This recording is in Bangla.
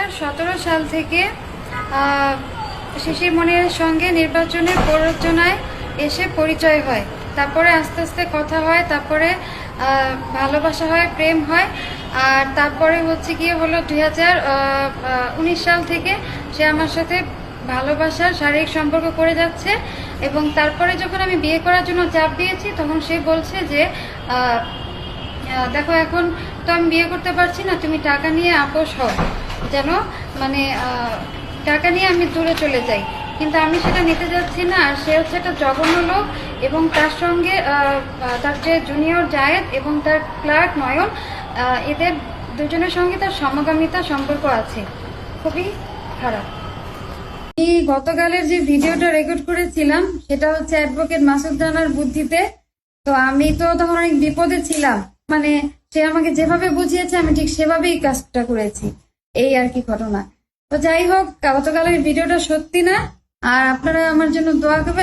2017 সাল থেকে শিশির মনিরের সঙ্গে নির্বাচনের প্ররোচনায় এসে পরিচয় হয়, তারপরে আস্তে আস্তে কথা হয়, তারপরে ভালোবাসা হয়, প্রেম হয়, আর তারপরে হচ্ছে গিয়ে হলো 2019 সাল থেকে সে আমার সাথে ভালোবাসার শারীরিক সম্পর্ক করে যাচ্ছে। এবং তারপরে যখন আমি বিয়ে করার জন্য চাপ দিয়েছি তখন সে বলছে যে দেখো এখন তো আমি বিয়ে করতে পারছি না, তুমি টাকা নিয়ে আপোস হও, যেন মানে টাকা নিয়ে আমি দূরে চলে যাই। কিন্তু আমি সেটা নিতে যাচ্ছি না। আর সে হচ্ছে একটা জঘন্য লোক, এবং তার সঙ্গে তার যে জুনিয়র জায়েদ এবং তার ক্লার্ক নয়ন, এদের দুজনের সঙ্গে তার সমগামিতা সম্পর্ক আছে, খুবই খারাপ। আমি গতকালের যে ভিডিওটা রেকর্ড করেছিলাম সেটা হচ্ছে অ্যাডভোকেট মাসুদ রানার বুদ্ধিতে। তো আমি তো তখন অনেক বিপদে ছিলাম, মানে সে আমাকে যেভাবে বুঝিয়েছে আমি ঠিক সেভাবেই কাজটা করেছি, এই আর কি ঘটনা। তো যাই হোক, গতকালের ভিডিওটা সত্যি না, আর আপনারা আমার জন্য দোয়া করবেন।